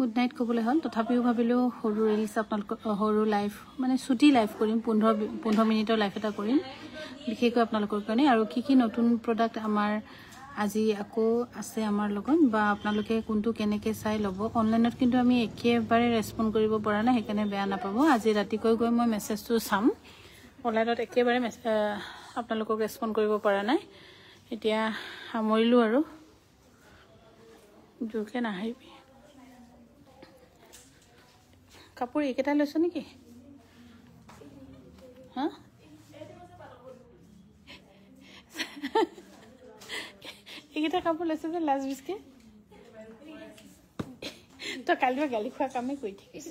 good night ক'বলৈ হ'ল তথাপিও ভাবিলোঁ সৰু ৰিলছ আপোনালোকৰ সৰু লাইভ মানে ছুটি লাইভ কৰিম 15 মিনিটৰ লাইভ এটা কৰিম বিশেষকৈ আপোনালোকৰ কাৰণে আৰু কি নতুন প্ৰডাক্ট আমাৰ আজি আকৌ আছে আমাৰ লগত বা আপোনালোকে কোনটো কেনেকৈ চাই ল'ব অনলাইনত কিন্তু আমি একেবাৰে ৰেছপন্ড কৰিব পৰা নাই সেইকাৰণে বেয়া নাপাব আজি ৰাতিকৈ গৈ মই মেছেজটো চাম অনলাইনত একেবাৰে আপোনালোকক ৰেছপন্ড কৰিব পৰা নাই এতিয়া সামৰিলোঁ আৰু জোৰকৈ নাহিবি কাপোৰ এইকেইটা লৈছ নেকি হা এইকেইটা কাপোৰ লৈছে যে লাজ বিচকে তই কালিও গালি খোৱা কামেই কৰি থাকিছ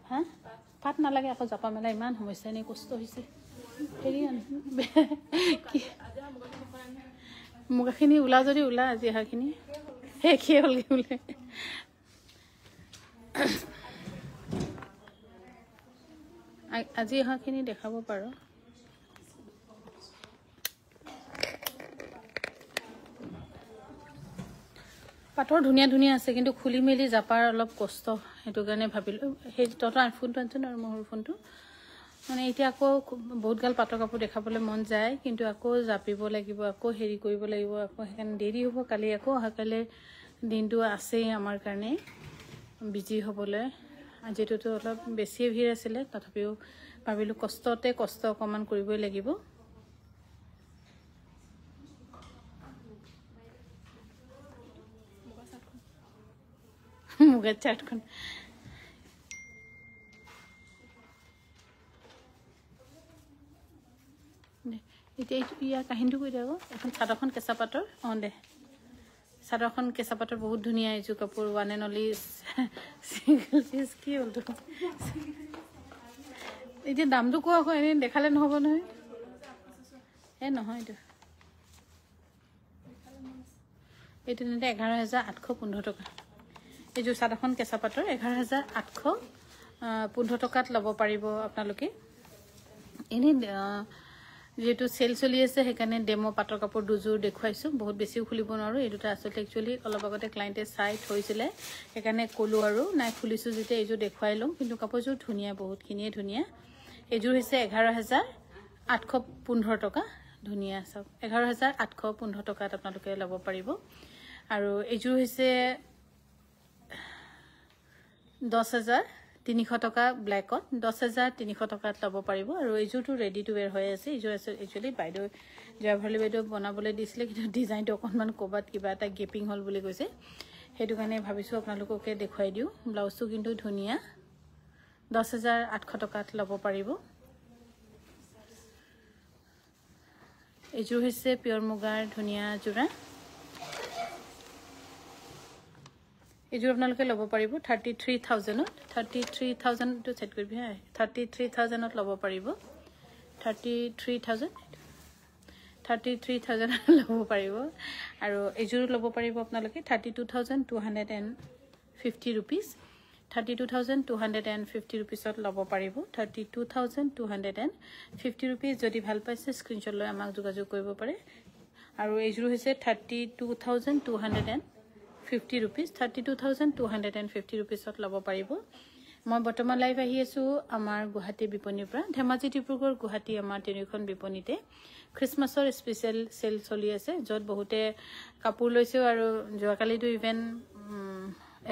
হা পাত নালাগে আকৌ জাপা মেলা ইমান সমস্যা এনেই কষ্ট হৈছে হেৰি মুগাখিনি ওলা যদি ওলা আজি অহাখিনি শেষেই হ'লগৈ বোলে আজি অহাখিনি দেখাব পাৰোঁ পাটৰ ধুনীয়া ধুনীয়া আছে কিন্তু খুলি মেলি জাপাৰ অলপ কষ্ট সেইটো কাৰণে ভাবিলোঁ সেই তহঁতৰ ফোনটো আনচোন আৰু মোৰ ফোনটো মানে এতিয়া আকৌ বহুত গাল পাটৰ কাপোৰ দেখাবলৈ মন যায় কিন্তু আকৌ জাপিব লাগিব আকৌ হেৰি কৰিব লাগিব আকৌ সেইকাৰণে দেৰি হ'ব কালি আকৌ অহাকালি দিনটো আছেই আমাৰ কাৰণে বিজি হ'বলৈ আজিটোতো অলপ বেছিয়ে ভিৰ আছিলে তথাপিও ভাবিলোঁ কষ্ট অকণমান কৰিবই লাগিব মুগাৰ চাৰ্টখন এতিয়া ইয়াৰ কাহিনীটো কৈ দে আকৌ এখন চাদৰখন কেঁচা পাটৰ দে চাদৰখন কেঁচা পাটৰ বহুত ধুনীয়া এইযোৰ কাপোৰ one and only single piece কি হ'ল এতিয়া দামটো কোৱা আকৌ এনেই দেখালে নহ'ব নহয় নহয় এইটো তেন্তে 11,815 টকা এইযোৰ চাদৰখন কেঁচা পাটৰ 11,815 টকাত ল'ব পাৰিব আপোনালোকে এনেই যেহেতু চেল চলি আছে সেইকাৰণে ডেমো পাটৰ কাপোৰ দুযোৰ দেখুৱাইছোঁ বহুত বেছিও খুলিব নোৱাৰোঁ এই দুটা আচলতে একচুৱেলি অলপ আগতে ক্লাইণ্টে চাই থৈছিলে সেইকাৰণে ক'লোঁ আৰু নাই খুলিছোঁ যেতিয়া এইযোৰ দেখুৱাই লওঁ কিন্তু কাপোৰযোৰ ধুনীয়া বহুতখিনিয়ে ধুনীয়া এইযোৰ হৈছে 11,815 টকা ধুনীয়া চাওক 11,815 টকাত আপোনালোকে ল'ব পাৰিব আৰু এইযোৰ হৈছে 10,300 টকা ব্লেকত 10,300 টকাত ল'ব পাৰিব আৰু এইযোৰটো ৰেডি টু ৱেৰ হৈ আছে এইযোৰ আছে একচুৱেলি বাইদেউ জয়ভৰলী বাইদেউ বনাবলৈ দিছিলে কিন্তু ডিজাইনটো অকণমান ক'ৰবাত কিবা এটা গেপিং হ'ল বুলি কৈছে সেইটো কাৰণে ভাবিছোঁ আপোনালোককে দেখুৱাই দিওঁ ব্লাউজটো কিন্তু ধুনীয়া 10,800 টকাত ল'ব পাৰিব এইযোৰ হৈছে পিয়ৰ মুগাৰ ধুনীয়া যোৰা এইযোৰ আপোনালোকে ল'ব পাৰিব 33,000ত 33,000টো ছেট কৰিবি হা 33,000ত ল'ব পাৰিব 33,000 ল'ব পাৰিব আৰু এইযোৰ ল'ব পাৰিব আপোনালোকে 32,250 ৰুপিজ 32,250 ৰুপিজত ল'ব পাৰিব 32,250 ৰুপিজ যদি ভাল পাইছে স্ক্ৰীনশ্বট লৈ আমাক যোগাযোগ কৰিব পাৰে আৰু এইযোৰ হৈছে 32,250 ৰুপিজ 32,250 ৰুপিজত ল'ব পাৰিব মই বৰ্তমান লাইভ আহি আছোঁ আমাৰ গুৱাহাটী বিপণীৰ পৰা ধেমাজি ডিব্ৰুগড় গুৱাহাটী আমাৰ তিনিখন বিপণীতে খ্ৰীষ্টমাছৰ স্পেচিয়েল চেল চলি আছে য'ত বহুতে কাপোৰ লৈছেও আৰু যোৱাকালিতো ইভেন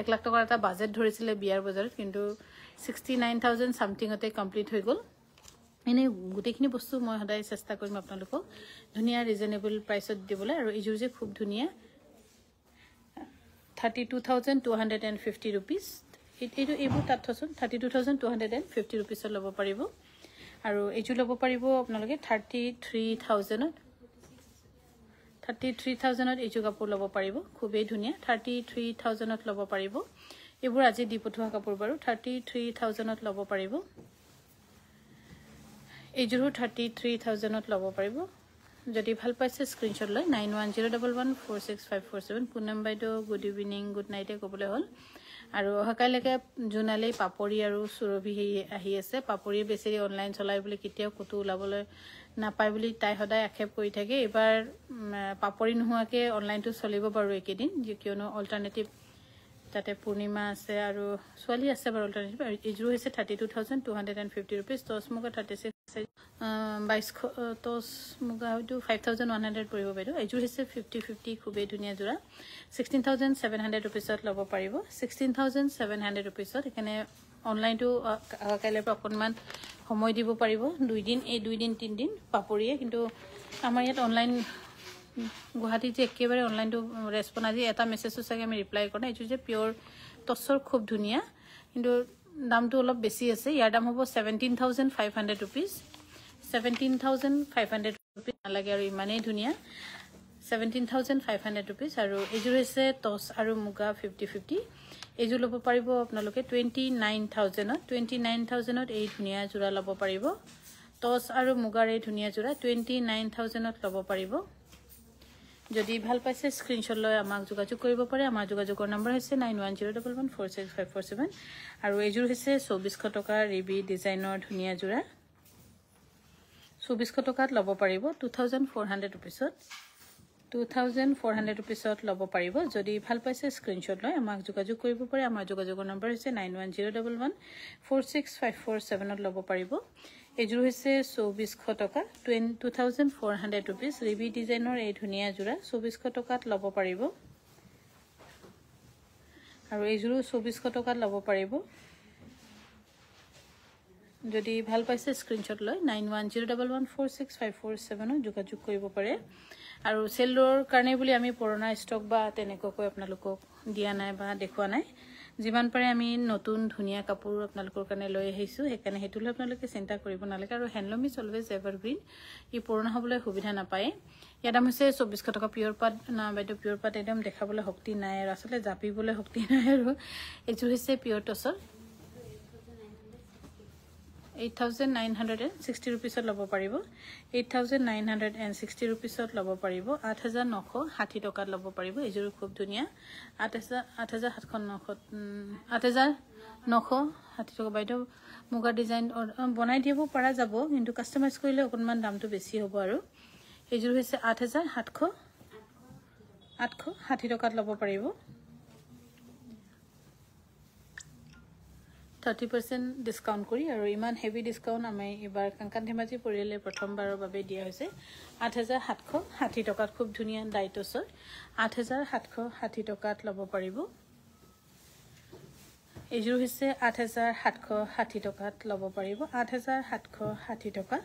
1 লাখ টকাৰ এটা বাজেট ধৰিছিলে বিয়াৰ বজাৰত কিন্তু 69,000 সামথিঙতে কমপ্লিট হৈ গ'ল এনেই গোটেইখিনি বস্তু মই সদায় চেষ্টা কৰিম আপোনালোকক ধুনীয়া ৰিজনেবল প্ৰাইচত দিবলৈ আৰু এইযোৰ যে খুব ধুনীয়া 32,250 ৰুপিজ এইবোৰ তাত থচোন 32,250 ৰুপিজত ল'ব পাৰিব আৰু এইযোৰ ল'ব পাৰিব আপোনালোকে 33,000ত এইযোৰ কাপোৰ ল'ব পাৰিব খুবেই ধুনীয়া 33,000ত ল'ব পাৰিব এইবোৰ আজি দি পঠোৱা কাপোৰ বাৰু 33,000ত ল'ব পাৰিব এইযোৰো 33,000ত ল'ব পাৰিব যদি ভাল পাইছে স্ক্ৰীনশ্বট লৈ 9101146547 পুনম বাইদেউ গুড ইভিনিং গুড নাইটে ক'বলৈ হ'ল আৰু অহাকাইলৈকে জোনালী পাপৰি আৰু সুৰভি আহি আছে পাপৰি বেছি অনলাইন চলাই বুলি কেতিয়াও ক'তো ওলাবলৈ নাপায় বুলি তাই সদায় আক্ষেপ কৰি থাকে এবাৰ পাপৰি নোহোৱাকৈ অনলাইনটো চলিব বাৰু এইকেইদিন কিয়নো অল্টাৰনেটিভ তাতে পূৰ্ণিমা আছে আৰু ছোৱালী আছে বাৰু অল্টাৰনেটিভ আৰু এইযোৰ হৈছে 32,250 ৰুপিজ টচ মুগা 36 2200 টচ মুগা হয়তো 5,100 পৰিব বাইদেউ এইযোৰ হৈছে 50-50 খুবেই ধুনীয়া যোৰা 16,700 ৰুপিজত ল'ব পাৰিব 16,700 ৰুপিজত সেইকাৰণে অনলাইনটো কাইলৈৰ পৰা অকণমান সময় দিব পাৰিব 2 দিন এই 2 দিন 3 দিন পাপৰিয়ে কিন্তু আমাৰ ইয়াত অনলাইন গুৱাহাটীত যে একেবাৰে অনলাইনটো ৰেছপন্স আজি এটা মেছেজো চাগে আমি ৰিপ্লাই কৰা এইটো যে পিয়ৰ টচৰ খুব ধুনীয়া কিন্তু দামটো অলপ বেছি আছে ইয়াৰ দাম হ'ব 17,500 ৰুপিজ 17,500 ৰুপিজ নালাগে আৰু ইমানেই ধুনীয়া 17,500 ৰুপিজ আৰু এইযোৰ হৈছে টচ আৰু মুগা 50-50 এইযোৰ ল'ব পাৰিব আপোনালোকে 29,000ত 29,000ত এই ধুনীয়া যোৰা ল'ব পাৰিব টচ আৰু মুগাৰ এই ধুনীয়া যোৰা 29,000ত ল'ব পাৰিব যদি ভাল পাইছে স্ক্ৰিনশ্বট লৈ আমাক যোগাযোগ কৰিব পাৰে আমাৰ যোগাযোগৰ নম্বৰ হৈছে 9101146547 আৰু এইযোৰ হৈছে 2400 টকা ৰিবি ডিজাইনৰ ধুনীয়া যোৰা 2400 টকাত ল'ব পাৰিব 2,400 ৰুপিজত 2,400 ৰুপিজত ল'ব পাৰিব যদি ভাল পাইছে স্ক্ৰিনশ্বট লৈ আমাক যোগাযোগ কৰিব পাৰে আমাৰ যোগাযোগৰ নম্বৰ হৈছে 9101146547ত ল'ব পাৰিব এইযোৰ হৈছে 2400 টকা 2,400 ৰুপিজ ৰিবি ডিজাইনৰ এই ধুনীয়া যোৰা 2400 টকাত ল'ব পাৰিব আৰু এইযোৰো 2400 টকাত ল'ব পাৰিব যদি ভাল পাইছে স্ক্ৰিনশ্বট লৈ 9101146547ত যোগাযোগ কৰিব পাৰে আৰু চেলৰ কাৰণে বুলি আমি পুৰণা ষ্টক বা তেনেকৈ আপোনালোকক দিয়া নাই বা দেখুৱা নাই যিমান পাৰে আমি নতুন ধুনীয়া কাপোৰ আপোনালোকৰ কাৰণে লৈ আহিছোঁ সেইকাৰণে সেইটো লৈ আপোনালোকে চিন্তা কৰিব নালাগে আৰু হ্যান্ডলুম ইজ অলৱেজ এভাৰগ্ৰীন ই পুৰণা হ'বলৈ সুবিধা নাপায় ইয়াৰ দাম হৈছে 2400 টকা পিয়ৰ পাট না বাইদেউ পিয়ৰ পাট একদম দেখাবলৈ শক্তি নাই আৰু আচলতে জাপিবলৈ শক্তি নাই আৰু এইযোৰ হৈছে পিয়ৰ টচৰ 8,960 ৰুপিজত ল'ব পাৰিব 8,960 ৰুপিজত ল'ব পাৰিব 8,960 টকাত ল'ব পাৰিব এইযোৰ খুব ধুনীয়া 8,960 টকা বাইদেউ মুগা ডিজাইন বনাই দিব পৰা যাব কিন্তু কাষ্টমাইজ কৰিলে অকণমান দামটো বেছি হ'ব আৰু এইযোৰ হৈছে 8,760 টকাত ল'ব পাৰিব 30% ডিসকাউন্ট কৰি আৰু ইমান হেভি ডিসকাউন্ট আমি এবাৰ কাংকান ধেমাজি পৰিয়ালে প্ৰথমবাৰৰ বাবে দিয়া হৈছে 8,760 টকাত খুব ধুনীয়া ডাইটছৰ 8,760 টকাত ল'ব পাৰিব এইযোৰ হৈছে 8,760 টকাত ল'ব পাৰিব 8,760 টকা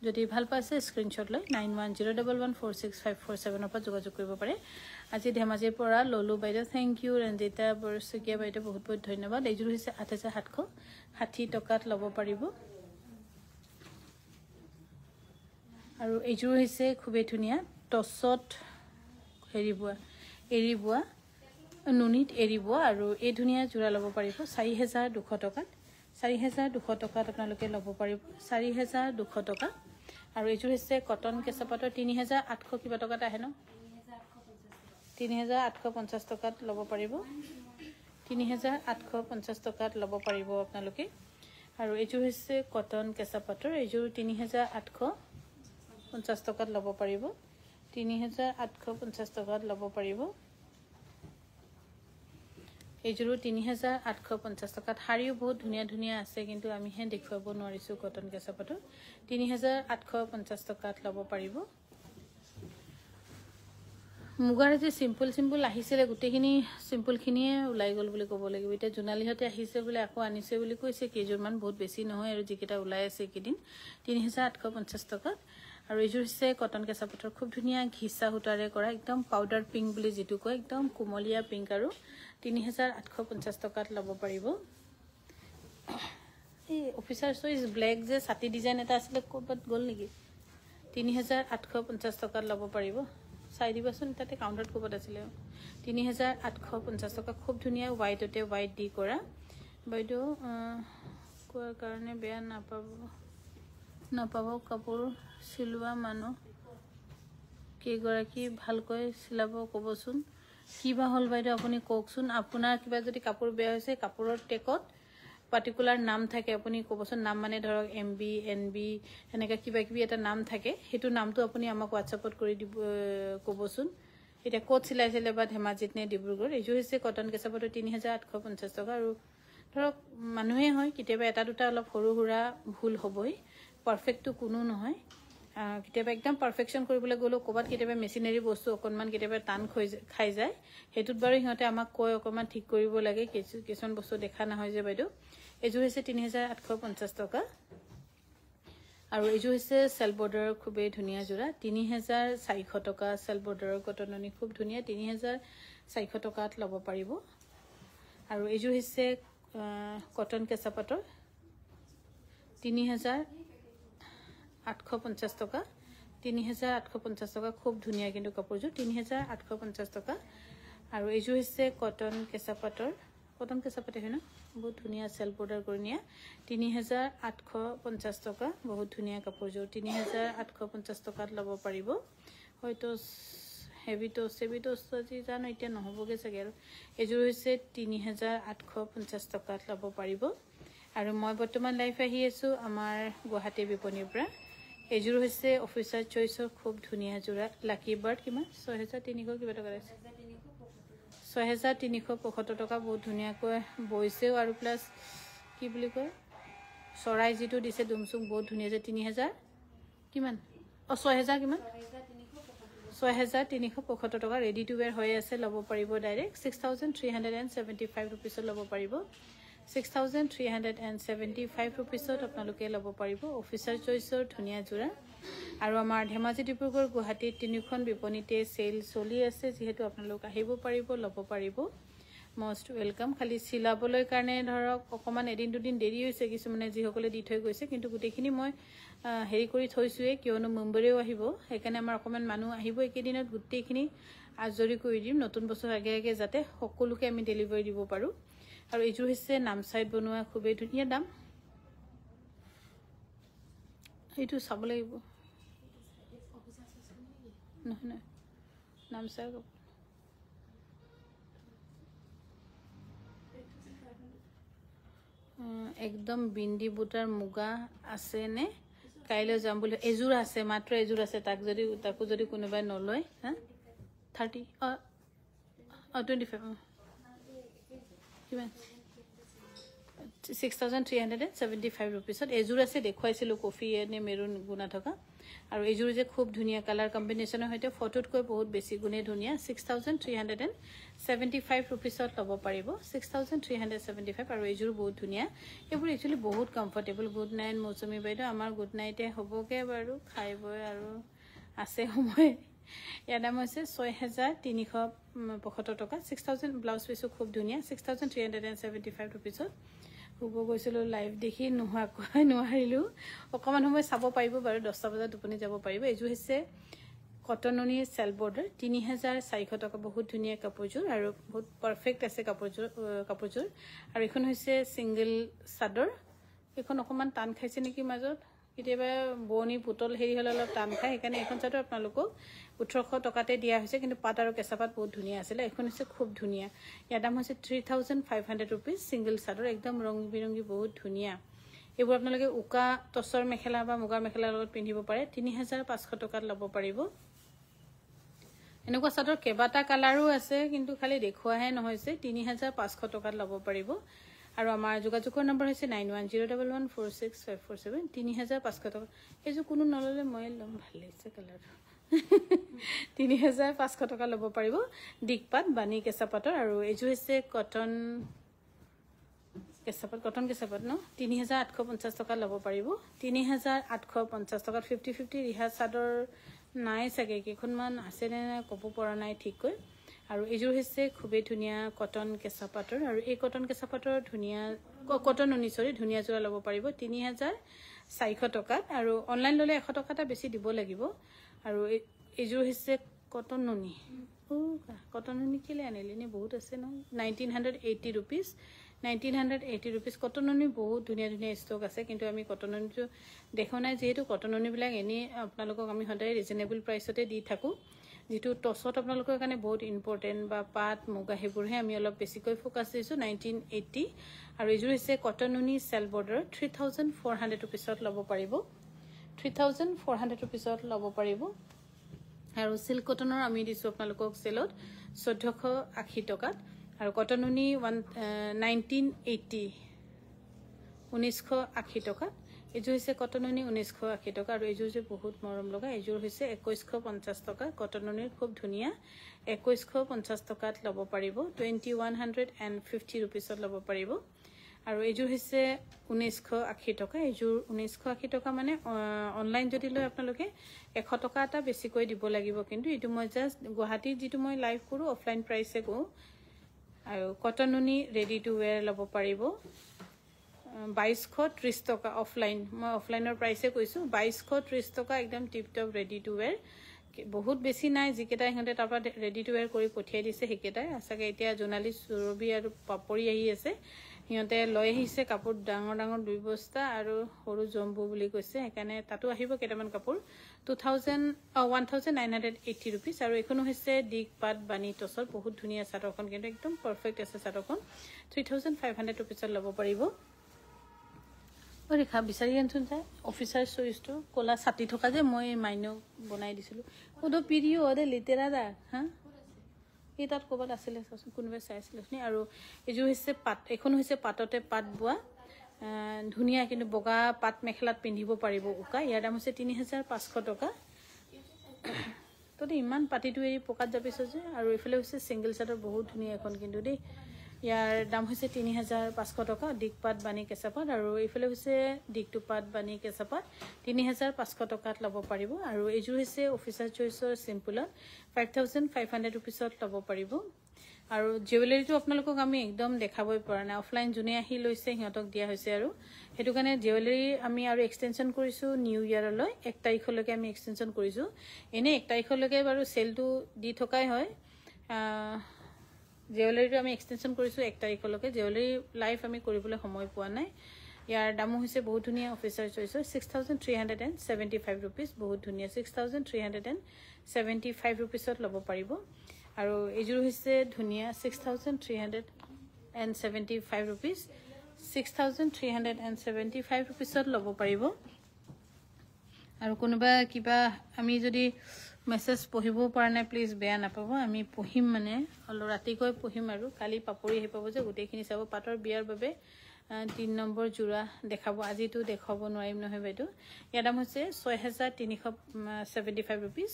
যদি ভাল পাইছে স্ক্ৰিনশ্বট লৈ 9101146547 পৰা যোগাযোগ কৰিব পাৰে আজি ধেমাজিৰ পৰা ললু বাইদেউ থ্যাংক ইউ ৰঞ্জিতা বৰসুকিয়া বাইদেউ বহুত বহুত ধন্যবাদ এইযোৰ হৈছে 8,760 টকাত ল'ব পাৰিব আৰু এইযোৰ হৈছে খুবেই ধুনীয়া টচত এৰি বোৱা নুনিত এৰি বোৱা আৰু এই ধুনীয়া যোৰা ল'ব পাৰিব 4,200 টকাত 4,200 টকাত আপোনালোকে ল'ব পাৰিব 4,200 টকা আৰু এইযোৰ হৈছে কটন কেঁচাপাতৰ 3,800 কিবা টকাত আহে ন 3,850 টকাত ল'ব পাৰিব 3,850 টকাত ল'ব পাৰিব আপোনালোকে আৰু এইযোৰ হৈছে কটন কেঁচাপাতৰ এইযোৰ 3,850 টকাত ল'ব পাৰিব 3,850 টকাত ল'ব পাৰিব এইযোৰো 3,850 টকাত শাড়ীও বহুত ধুনীয়া ধুনীয়া আছে কিন্তু আমি হে দেখুৱাব নোৱাৰিছো কটন কেঁচাপাতৰ 3,850 টকাত ল'ব পাৰিব মুগাৰ যে সিম্পল আহিছিলে গুটেখিনি সিম্পল খিনিয়ে ওলাই গল বুলি ক'ব লাগিব এটা জুনালিহতে আহিছে বুলি আকৌ আনিছে বুলি কৈছে কেজুৰমান বহুত বেছি নহয় আৰু যিকেটা ওলাই আছে কিদিন 3,850 টকাত আৰু এইযোৰ হৈছে কটন কেঁচাপাতৰ খুব ধুনীয়া ঘিচা সূতাৰে কৰা একদম পাউডাৰ পিংক বুলি যেটো কয় একদম কুমলীয়া পিংক আৰু 3,850 টকাত ল'ব পাৰিব এই অফিচাৰ চইজ ব্ল্যাক যে ছাতি ডিজাইন এটা আছিল ক'ত গল নেকি 3,850 টকাত ল'ব পাৰিব চাই দিবাচোন তাতে কাউন্টাৰত ক'ত আছিল 3,850 টকা খুব ধুনীয়া হোৱাইটতে হোৱাইট দি কৰা বাইদেউ কোৱাৰ কাৰণে বেয়া নাপাব কাপোৰ সিলোৱা মানুহ কেগৰাকী ভালকৈ সিলাব ক'বচোন কিবা হল বাইদেউ আপুনি কওকচোন আপোনাৰ কিবা যদি কাপোৰ বেয়া হৈছে কাপোৰৰ টেকত পাৰ্টিকুলাৰ নাম থাকে আপুনি ক'বচোন নাম মানে ধৰক MB NB এনেকৈ কিবা কিবি এটা নাম থাকে সেইটো নামটো আপুনি আমাক হোৱাটছআপত কৰি দিব ক'বচোন এটা ক'ত চিলাইছিলে বা ধেমাজিত নে ডিব্ৰুগড় এইযোৰ হৈছে কটন কেঁচা পাটৰ 3850 টকা আৰু ধৰক মানুহে হয় কেতিয়াবা এটা দুটা অলপ সৰু সুৰা ভুল হ'বই পাৰফেক্টটো কোনো নহয় কেতিয়াবা একদম পাৰফেকশ্যন কৰিবলৈ গ'লেও ক'ৰবাত কেতিয়াবা মেচিনাৰী বস্তু অকণমান কেতিয়াবা টান খাই যায় সেইটোত বাৰু সিহঁতে আমাক কৈ অকণমান ঠিক কৰিব লাগে কিছুমান বস্তু দেখা নহয় যে বাইদেউ এইযোৰ হৈছে 3850 টকা আৰু এইযোৰ হৈছে চেল বৰ্ডাৰৰ খুবেই ধুনীয়া যোৰা 3400 টকা চেল বৰ্ডাৰৰ কটননি খুব ধুনীয়া 3400 টকাত ল'ব পাৰিব আৰু এইযোৰ হৈছে কটন কেঁচা পাটৰ 3850 টকা 3850 টকা খুব ধুনীয়া কিন্তু কাপোৰযোৰ 3850 টকা আৰু এইযোৰ হৈছে কটন কেঁচা পাটৰ হয় ন বহুত ধুনীয়া চেল বৰ্ডাৰ কৰি নিয়া 3850 টকা বহুত ধুনীয়া কাপোৰযোৰ 3850 টকাত ল'ব পাৰিব হয়তো হেভিটোছ আজি জানো এতিয়া নহ'বগৈ চাগে আৰু এইযোৰ হৈছে 3850 টকাত ল'ব পাৰিব আৰু মই বৰ্তমান লাইভ আহি আছোঁ আমাৰ গুৱাহাটী বিপণীৰ পৰা এইযোৰ হৈছে অফিচাৰ চইচৰ খুব ধুনীয়া যোৰা লাকি বাৰ্ড কিমান 6300 কিবা টকা আছে 6375 টকা বহুত ধুনীয়াকৈ বৈছেও আৰু প্লাছ কি বুলি কয় চৰাই যিটো দিছে দুমচুম বহুত ধুনীয়া যে 3000 কিমান 6000 কিমান 6375 টকা ৰেডি টু ৱেৰ হৈ আছে ল'ব পাৰিব ডাইৰেক্ট 6375 ৰুপিছত ল'ব পাৰিব 6375 ৰুপিছত আপোনালোকে ল'ব পাৰিব অফিচাৰ চইচৰ ধুনীয়া যোৰা আৰু আমাৰ ধেমাজি ডিব্ৰুগড় গুৱাহাটীত তিনিখন বিপণীতে চেল চলি আছে যিহেতু আপোনালোক আহিব পাৰিব ল'ব পাৰিব মষ্ট ওয়েলকাম খালি চিলাবলৈ কাৰণে ধৰক অকণমান এদিন দুদিন দেৰি হৈছে কিছুমানে যিসকলে দি থৈ গৈছে কিন্তু গোটেইখিনি মই হেৰি কৰি থৈছোঁৱে কিয়নো মুম্বাইও আহিব সেইকাৰণে আমাৰ অকণমান মানুহ আহিব এইকেইদিনত গোটেইখিনি আজৰি কৰি দিম নতুন বছৰ আগে আগে যাতে সকলোকে আমি ডেলিভাৰী দিব পাৰোঁ আৰু এইযোৰ হৈছে নামচাইত বনোৱা খুবেই ধুনীয়া দাম এইটো চাব লাগিব নহয় নামচাই একদম বিন্দি বুটাৰ মুগা আছে নে কাইলৈ যাম বুলি এযোৰ আছে মাত্ৰ এযোৰ আছে তাকো যদি কোনোবাই নলয় হা 30 25 কিমান 6375 ৰুপিছত এযোৰ আছে দেখুৱাইছিলোঁ কফি নে মেৰুন গুণা থকা আৰু এইযোৰ যে খুব ধুনীয়া কালাৰ কম্বিনেশ্যনৰ সৈতে ফটোতকৈ বহুত বেছি গুণে ধুনীয়া 6375 ৰুপিছত ল'ব পাৰিব 6375 আৰু এইযোৰ বহুত ধুনীয়া এইবোৰ একচুৱেলি বহুত কমফৰ্টেবল গুড নাইট মৌচুমী বাইদেউ আমাৰ গুড নাইটে হ'বগৈ বাৰু খাই বৈ আৰু আছে সময় ইয়াৰ দাম হৈছে 6375 টকা 6000 ব্লাউজ পিছো খুব ধুনীয়া 6375 ৰুপিছত শুব গৈছিলোঁ লাইভ দেখি নোৱাৰিলোঁ অকণমান সময় চাব পাৰিব বাৰু 10টা বজাত টোপনি যাব পাৰিব এইযোৰ হৈছে কটননিৰ চেল বৰ্ডাৰ 3400 টকা বহুত ধুনীয়া কাপোৰযোৰ আৰু বহুত পাৰফেক্ট আছে কাপোৰযোৰ আৰু এইখন হৈছে ছিংগল চাদৰ এইখন অকণমান টান খাইছে নেকি মাজত কেতিয়াবা বোৱনী পুতল হেৰি হ'লে অলপ টান খায় সেইকাৰণে এইখন চাদৰ আপোনালোকক 1800 টকাতে দিয়া হৈছে কিন্তু পাট আৰু কেঁচা পাট বহুত ধুনীয়া আছিলে এইখন হৈছে খুব ধুনীয়া ইয়াৰ দাম হৈছে 3500 ৰুপিজ ছিংগল চাদৰ একদম ৰং বিৰংগী বহুত ধুনীয়া এইবোৰ আপোনালোকে উকা টচৰ মেখেলা বা মুগাৰ মেখেলাৰ লগত পিন্ধিব পাৰে 3500 টকাত ল'ব পাৰিব এনেকুৱা চাদৰ কেইবাটা কালাৰো আছে কিন্তু খালি দেখুৱাহে নহৈছে 3500 টকাত ল'ব পাৰিব আৰু আমাৰ যোগাযোগৰ নম্বৰ হৈছে 9101146547 3500 টকা এইযোৰ কোনো নল'লে মই ল'ম ভাল লাগিছে কালাৰটো 3500 টকা ল'ব পাৰিব দিকপাত বানি কেঁচা পাটৰ আৰু এইযোৰ হৈছে কটন কেঁচা পাট ন 3850 টকা ল'ব পাৰিব 3850 টকাত 50-50 ৰিহা চাদৰ নাই চাগে কেইখনমান আছেনে নাই ক'ব পৰা নাই ঠিককৈ আৰু এইযোৰ হৈছে খুবেই ধুনীয়া কটন কেঁচা পাটৰ আৰু এই কটন কেঁচা পাটৰ ধুনীয়া ধুনীয়া যোৰা ল'ব পাৰিব 3400 টকাত আৰু অনলাইন ল'লে 100 টকা এটা বেছি দিব লাগিব আৰু এইযোৰ হৈছে কটন নুনি কেলে আনিলে নে বহুত আছে ন 1980 ৰুপিজ 1980 ৰুপিজ কটন নুনি বহুত ধুনীয়া ষ্টক আছে কিন্তু আমি কটন নুনিটো দেখা নাই যিহেতু কটন নুনিবিলাক এনেই আপোনালোকক আমি সদায় ৰিজনেবল প্ৰাইচতে দি থাকোঁ যেটো টছত আপোনালোকৰ কাৰণে বহুত ইম্পৰ্টেন্ট বা পাট মুগা হেবুৰহে আমি অলপ বেছিকৈ ফোকাস দিছো 1980 আৰু এজোৰ হৈছে কটন নুনি সেল বৰ্ডাৰ 3400 रुपीसত লব পাৰিব 3400 रुपीसত লব পাৰিব আৰু সিল্ক কটনৰ আমি দিছো আপোনালোকক সেলত 1480 টকাত আৰু কটন নুনি 1980 1980 টকা এজোৰ হৈছে কটন নুনি 1980 টকা আৰু এজোৰ যে বহুত মৰম লগা এজোৰ হৈছে 2150 টকা কটন নুনিৰ খুব ধুনিয়া 2150 টকাত লব পাৰিব 2150 रुपीसত লব পাৰিব আৰু এজোৰ হৈছে 1980 টকা এজোৰ 1980 টকা মানে অনলাইন যদি লৈ আপোনালোকে 100 টকা এটা বেছিকৈ দিব লাগিব কিন্তু এটো মই জাস্ট গুৱাহাটী যেটো মই লাইভ কৰো অফলাইন প্ৰাইসে কো আৰু কটন নুনি ৰেডি টু ওয়্যাৰ লব পাৰিব 2230 টকা অফলাইন মই অফলাইনৰ প্ৰাইসে কৈছো 2230 টকা একদম tip top ready to where বহুত বেছি নাই যিকেটা হতে তাৰপা ৰেডি টু ওয়্যাৰ কৰি পঠিয়াই দিছে হেকেটাই আছাগে এতিয়া জোনালী সুৰবি আৰু পাপৰি আহি আছে হিয়তে লৈ আহিছে কাপোৰ ডাঙৰ ডাঙৰ দুই বস্তা আৰু সৰু জম্বু বুলি কৈছে একানে তাতো আহিব কেটামান কাপোৰ 1980 रुपीस আৰু এখনো হৈছে দিক পাট বানি টছৰ বহুত ধুনিয়া চাদৰখন কিন্তু একদম পাৰফেক্ট আছে চাদৰখন 3500 रुपीसত লব পাৰিব ৰেখা বিচাৰি আনছুন যায় অফিচাৰ চইচটো কোলা 60 টকা যে মই মাইনো বনাই দিছিলো ওদো পিৰিও ওদে লিটেৰা দা হা এই তাত কবাত আছিল কোনবে চাইছিল নি আৰু এজু হৈছে পাট এখন হৈছে পাটতে পাট বুয়া ধুনিয়া কিন্তু বগা পাট মেখলাত পিন্ধিব পাৰিব উকা ইয়াৰ দাম হৈছে 3500 টকা তো ইমান পাটিটো এই পকাত যাবিছ যে আৰু এফালে হৈছে সিঙ্গেল চাদৰ বহুত ধুনিয়া এখন কিন্তু দেই ইয়াৰ দাম হৈছে 3500 টকা দিকপাত বানি কেঁচাপাত আৰু এফালে হৈছে দিকটুপাত বানি কেঁচাপাত 3500 টকাত লব পাৰিব আৰু এজু হৈছে অফিচাৰ চইচৰ সিম্পলত 5500 रुपीसত লব পাৰিব আৰু জুৱেলাৰীটো আপোনালোকক আমি একদম দেখাবই পৰা নাই অফলাইন জুনে আহি লৈছে হিয়তক দিয়া হৈছে আৰু হেতু কাৰণে জুৱেলাৰী আমি আৰু এক্সটেনশন কৰিছো নিউ ইয়াৰলৈ 1 তাৰিখলৈকে আমি এক্সটেনশন কৰিছো এনে 1 তাৰিখলৈকে বাৰু সেলটো দি থকাই হয় জুৱেলাৰীটো আমি এক্সটেনশন কৰিছো 1 তাৰিখলৈকে জুৱেলাৰী লাইভ আমি কৰিবলৈ সময় পোৱা নাই ইয়াৰ দাম হৈছে বহুত ধুনিয়া অফিচাৰ চইচৰ 6375 रुपीस বহুত ধুনিয়া 6375 रुपीसত লব পাৰিব আৰু এজুৰ হৈছে ধুনিয়া 6375 रुपीस 6375 रुपीसত লব পাৰিব আৰু কোনোবা কিবা আমি যদি মেসেজ পঢ়িব পৰা নাই প্লিজ বেয়া নাপাব আমি পঢ়িম মানে হল ৰাতিকৈ পঢ়িম আৰু কালি পাপৰি হে পাব যে গোটেইখিনি চাব পাটৰ বিয়াৰ বাবে 3 নম্বৰ জোৰা দেখাব আজিটো দেখাব নোৱাৰিম নহয় বাইদো ইয়াৰ দাম হৈছে 6375 रुपीस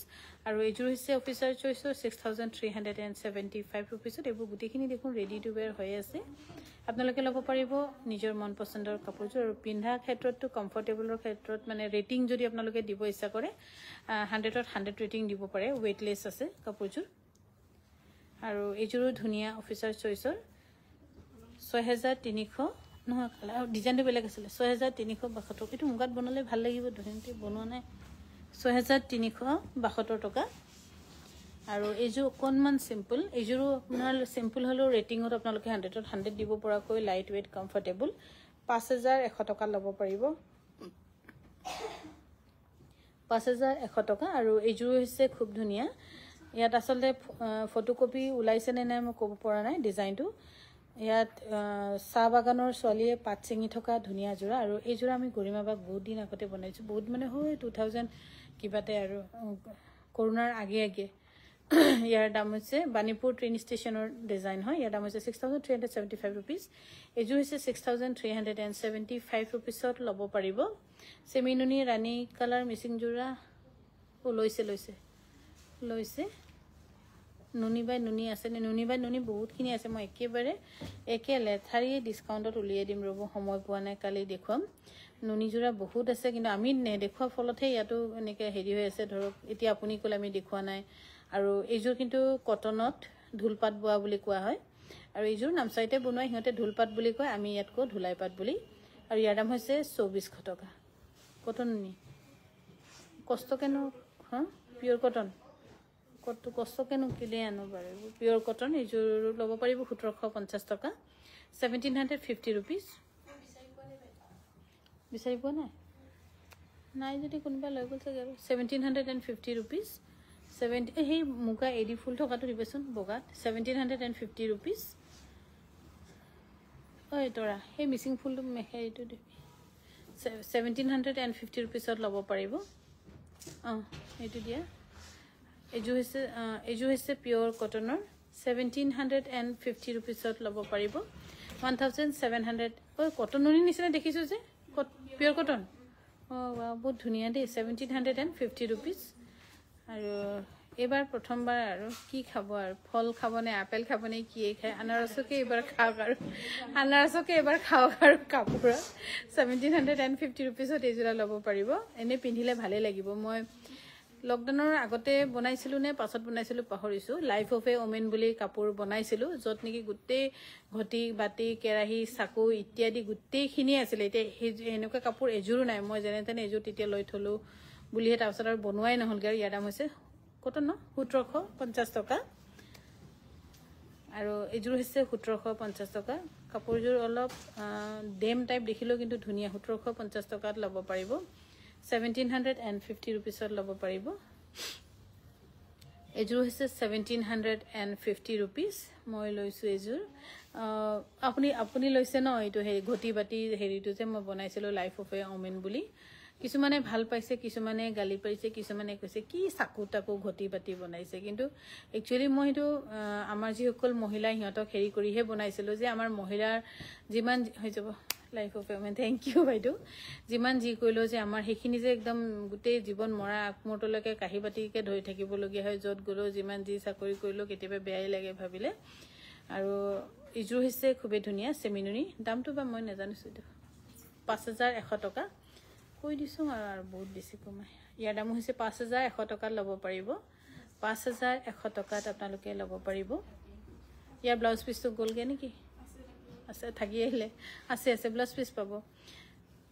আৰু এজোৰ হৈছে অফিচাৰ চইচৰ 6375 रुपीस এবোৰ গোটেইখিনি দেখোন ৰেডি টু ওয়্যাৰ হৈ আছে আপোনালোকে লব পাৰিব নিজৰ মন পছন্দৰ কাপোৰজোৰ আৰু পিন্ধা ক্ষেত্ৰতটো কমফৰ্টেবলৰ ক্ষেত্ৰত মানে ৰেটিং যদি আপোনালোকে দিব ইচ্ছা কৰে 100ত 100 ৰেটিং দিব পাৰে ওয়েটলেস আছে কাপোৰজোৰ আৰু এজোৰো ধুনিয়া অফিচাৰ চইচৰ 6300 নহয় ডিজাইনটো বেলেগ আছিল 6372 এটো মুগাত বনালে ভাল লাগিব ধুনিয়াতে বনোৱা নাই 6372 টকা আৰু এজো কোনমান সিম্পল এজোৰো আপোনাৰ সিম্পল হলো ৰেটিংত আপোনালোকে 100ত 100 দিব পৰাকৈ লাইট ওয়েট কমফৰ্টেবল 5100 টকা লব পাৰিব 5100 টকা আৰু এজোৰো হৈছে খুব ধুনিয়া ইয়াত আসলে ফটোকপি ওলাইছে নে নাই মই ক'ব পৰা নাই ডিজাইনটো ইয়াত চাহ বাগানৰ ছোৱালীয়ে পাট চিঙি থকা ধুনিয়া জোৰা আৰু এই জোৰা আমি গৰিমাবাক বহুত দিন আগতে বনাইছো বহুত মানে হয় 2000 কিবাতে আৰু কৰোনাৰ আগে আগে ইয়াৰ দাম হৈছে বানিপুৰ ট্ৰেইন ষ্টেচনৰ ডিজাইন হয় ইয়াৰ দাম হৈছে 6375 रुपीस এজো হৈছে 6375 रुपीसত লব পাৰিব সেমিনুনি ৰানী কালাৰ মিসিং জোৰা লৈছে নুনি বাই নুনি আছে নে নুনি বাই নুনি বহুত খিনি আছে মই একেবাৰে একে লেথাৰি ডিসকাউন্টত উলিয়াই দিম ৰব সময় পোৱা নাই কালি দেখুৱাম নুনি জোৰা বহুত আছে কিন্তু আমি নেদেখুৱা ফলতহে ইয়াতো এনেকে হেৰি হৈ আছে ধৰক এতিয়া আপুনি কলে আমি দেখুৱা নাই আৰু এইজোৰ কিন্তু কটনত ঢুলপাত বুৱা বুলি কোৱা হয় আৰু এইজোৰ নামচাইতে বনোৱা হিয়তে ঢুলপাত বুলি কয় আমি ইয়াত কো ঢুলাই পাত বুলি আৰু ইয়াৰ দাম হৈছে 2400 টকা কটন নি কষ্ট কেনো হা পিওৰ কটন কত কষ্ট কেনো কিলে আনো পাৰিব পিওৰ কটন এইজোৰ লব পাৰিব 1750 টকা 1750 रुपीस বিচাৰি পোৱা নাই নাই যদি কোনবা লৈ গল চাগে 1750 रुपीस সেই মুগা এডি ফুল থকাটো দিবচোন বগাত 1750 rupees ঐ তৰা সেই মিচিং ফুলটো হেৰিটো দিবি 1750 rupees ল'ব পাৰিব এইটো দিয়া এজু হৈছে পিয়ৰ কটনৰ 1750 rupees ল'ব পাৰিব 1700 ঐ কটনৰি নিচিনা দেখিছো যে পিয়ৰ কটন বহুত ধুনীয়া দেই 1750 rupees আৰু এবাৰ প্ৰথমবাৰ আৰু কি খাব আৰু ফল খাবনে আপেল খাবনে কি খায় আনাৰসকে এবাৰ খাওক আৰু কাপোৰত 1750 rupees এজোৰা ল'ব পাৰিব এনে পিন্ধিলে ভালে লাগিব মই লকডাউনৰ আগতে বনাইছিলো নে পাছত বনাইছিলো পাহৰিছো লাইফ অফ এ ওমেন বুলি কাপোৰ বনাইছিলো যত নেকি গোটেই ঘটি বাটি কেৰাহী চাকু ইত্যাদি গোটেইখিনি আছিল এতিয়া এনেকুৱা কাপোৰ এজোৰো নাই মই যেনে তেনে এজোৰ তেতিয়া লৈ থলো বুলিহে তাৰপিছত আৰু বনোৱাই নহলগে আৰু ইয়াৰ দাম হৈছে কটন 1750 টকা আৰু এজোৰ হৈছে 1750 টকা কাপোৰজোৰ অলপ ডেম টাইপ দেখিলো কিন্তু ধুনীয়া 1750 টকাত ল'ব পাৰিব 1750 rupees ল'ব পাৰিব এজোৰ হৈছে 1750 rupees মই লৈছো এজোৰ আপুনি লৈছে ন এইটো হেৰি ঘটি বাটি হেৰিটো যে মই বনাইছিলো লাইফ অফ এ ওমেন বুলি কিছুমানে ভাল পাইছে কিছুমানে গালি পাইছে কিছুমানে কৈছে কি চাকু টাকু ঘটি বাটি বনাইছে কিন্তু একচুয়ালি মই এইটো আমাৰ যিসকল মহিলা হিহঁতক হেৰি কৰিহে বনাইছিলো যে আমাৰ মহিলাৰ যিমান হৈ যাব life of a women thank you বাইদেউ যিমান যি কইলো যে আমাৰ হেখিনি যে একদম গোটেই জীৱন মৰা আকমতলৈকে কাহি বাটিকে ধৰি থাকিবলগীয়া হয় যত গলো যিমান যি চাকৰি কৰিলো কেতিয়াবা বেয়াই লাগে ভাবিলে আৰু ইজু হৈছে খুবেই ধুনীয়া সেমিনুনি দামটো বা মই নাজানিছো এইটো 5100 টকা কৈ দিছো আৰু বহুত বেছি কমাই ইয়াৰ দাম হৈছে 5100 টকা ল'ব পাৰিব 5100 টকাত আপোনালোকে ল'ব পাৰিব ইয়াৰ ব্লাউজ পিসটো গলগে নেকি আছে থাকি আহিলে আছে ব্লাউজ পিস পাব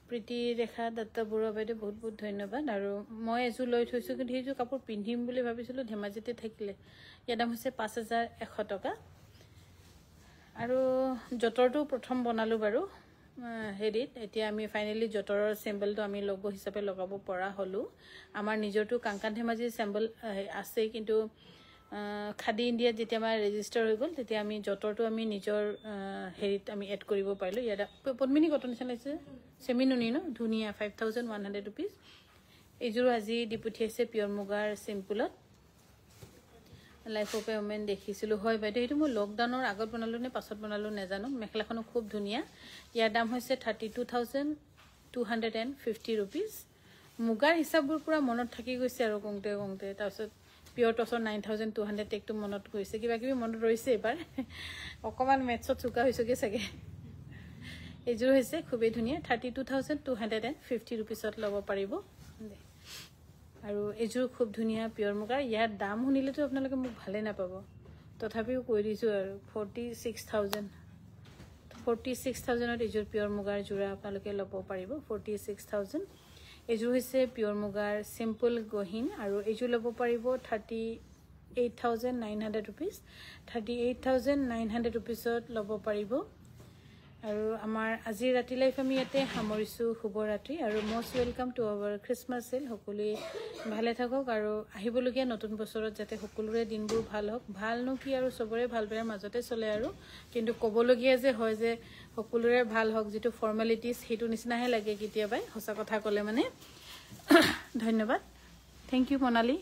প্ৰীতি ৰেখা দত্ত বৰুৱা বাইদেউ বহুত বহুত ধন্যবাদ আৰু মই এজু লৈ থৈছো কিন্তু এইজু কাপোৰ পিন্ধিম বুলি ভাবিছিলো ধেমাজিতে থাকিলে ইয়াৰ দাম হৈছে 5100 টকা আৰু জটৰটো প্ৰথম বনালো বাৰু হেৰিত এতিয়া আমি ফাইনালি জটৰৰ সিম্বলটো আমি লোগো হিচাপে লগাব পৰা হলো আমাৰ নিজৰটো কাংকান ধেমাজি সিম্বল আছে কিন্তু খাদি ইণ্ডিয়া যেতিয়া আমাৰ ৰেজিষ্টাৰ হৈ গল তেতিয়া আমি জটৰটো আমি নিজৰ হেৰিত আমি এড কৰিব পাৰিলো ইয়াত পদ্মিনী কটন চালাইছে সেমিনুনি ন ধুনিয়া 5100 rupees এজোৰ আজি ডিপুঠিয়াছে পিয়ৰ মুগাৰ সিম্পলত লাইফ অফ এ ওমেন দেখিছিলো হয় বাইদেউ এইটো মই লকডাউনৰ আগত বনালো নে পাছত বনালো নেজানো মেখলাখনো খুব ধুনিয়া ইয়াৰ দাম হৈছে 32250 rupees মুগাৰ হিচাপবোৰ পুৰা মনত থাকি গৈছে আৰু কংতে তাৰপিছত পিয়ৰ টছৰ 9200 টেকটো মনত গৈছে কিবা কিবি মনত ৰৈছে এবাৰ অকমান মেথছত চুকা হৈছেগে চাগে এজোৰ হৈছে খুবেই ধুনিয়া 32250 rupees ল'ব পাৰিব আৰু এজোৰ খুব ধুনিয়া পিয়ৰ মুগাৰ ইয়াৰ দাম শুনিলেতো আপোনালোকে মোক ভালে নাপাব তথাপিও কৈ দিছো আৰু 46000 ত এজোৰ পিয়ৰ মুগাৰ জোৰা আপোনালোকে ল'ব পাৰিব 46000 এজোৰ হৈছে পিয়ৰ মুগাৰ সিম্পল গহিন আৰু এজোৰ ল'ব পাৰিব 38900 rupees 38900 rupees ল'ব পাৰিব আৰু আমাৰ আজি ৰাতি লাইফ আমি ইয়াতে সামৰিছো শুভ ৰাত্ৰি আৰু most welcome to our Christmas sale সকলোৱে ভালে থাকক আৰু আহিবলগীয়া নতুন বছৰত যাতে সকলোৰে দিনবোৰ ভাল হওক ভালনো কি আৰু সবৰে ভাল বেয়াৰ মাজতে চলে আৰু কিন্তু কবলগীয়া যে হয় যে সকলোৰে ভাল হওক যেটো ফৰ্মালিটিজ হেতু নিচিনাহে লাগে কেতিয়াবা সঁচা কথা ক'লে মানে ধন্যবাদ থ্যাংক ইউ মনালী